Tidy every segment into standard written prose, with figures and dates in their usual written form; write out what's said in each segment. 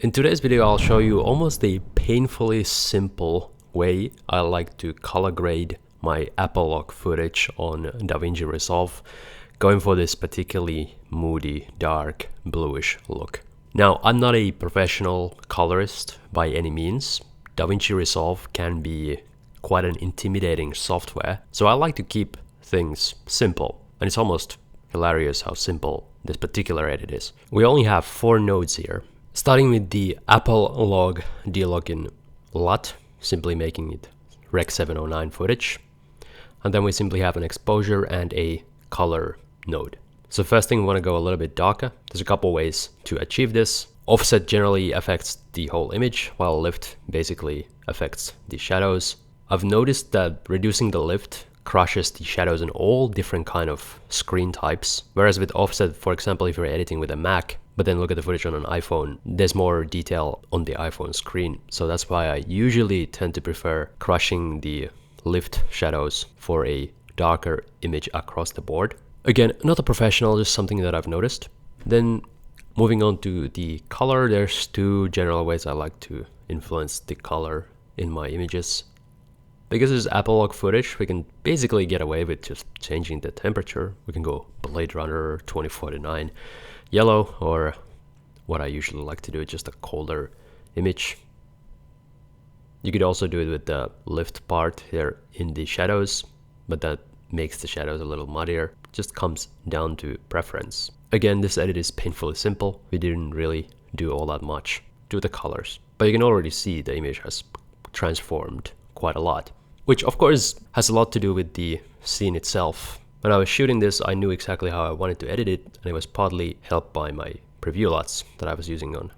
In today's video, I'll show you almost a painfully simple way I like to color grade my Apple log footage on DaVinci Resolve, going for this particularly moody, dark, bluish look. Now, I'm not a professional colorist by any means. DaVinci Resolve can be quite an intimidating software, so I like to keep things simple, and it's almost hilarious how simple this particular edit is. We only have 4 nodes here. Starting with the Apple log delogin LUT, simply making it Rec 709 footage. And then we simply have an exposure and a color node. So first thing, we want to go a little bit darker. There's a couple ways to achieve this. Offset generally affects the whole image, while lift basically affects the shadows. I've noticed that reducing the lift crushes the shadows in all different kind of screen types. Whereas with offset, for example, if you're editing with a Mac, but then look at the footage on an iPhone, there's more detail on the iPhone screen. So that's why I usually tend to prefer crushing the lift shadows for a darker image across the board. Again, not a professional, just something that I've noticed. Then moving on to the color, there's 2 general ways I like to influence the color in my images. Because it's Apple log footage, we can basically get away with just changing the temperature. We can go Blade Runner 2049 yellow, or what I usually like to do, just a colder image. You could also do it with the lift part here in the shadows, but that makes the shadows a little muddier. Just comes down to preference. Again, this edit is painfully simple. We didn't really do all that much to the colors, but you can already see the image has transformed quite a lot, which of course has a lot to do with the scene itself. When I was shooting this, I knew exactly how I wanted to edit it, and it was partly helped by my preview LUTs that I was using on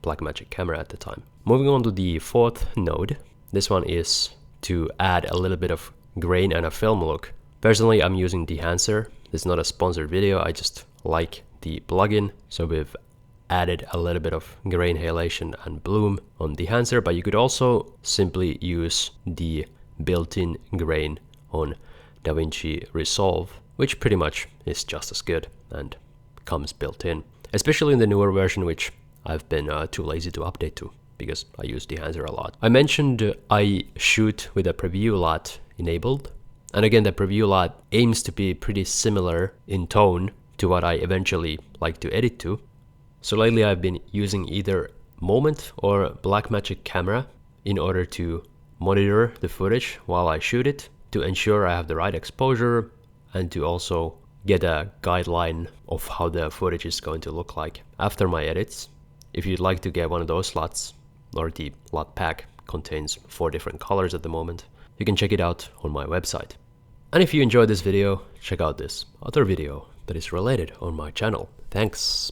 Blackmagic camera at the time. Moving on to the 4th node, this one is to add a little bit of grain and a film look. Personally, I'm using Dehancer. This is not a sponsored video, I just like the plugin, so we've added a little bit of grain halation and bloom on Dehancer, but you could also simply use the built-in grain on DaVinci Resolve, which pretty much is just as good and comes built in, especially in the newer version, which I've been too lazy to update to because I use Dehancer a lot. I mentioned I shoot with a preview LUT enabled, and again, the preview LUT aims to be pretty similar in tone to what I eventually like to edit to. So lately I've been using either Moment or Blackmagic camera in order to monitor the footage while I shoot it, to ensure I have the right exposure and to also get a guideline of how the footage is going to look like after my edits. If you'd like to get one of those LUTs, or the LUT pack contains 4 different colors at the moment, you can check it out on my website. And if you enjoyed this video, check out this other video that is related on my channel. Thanks.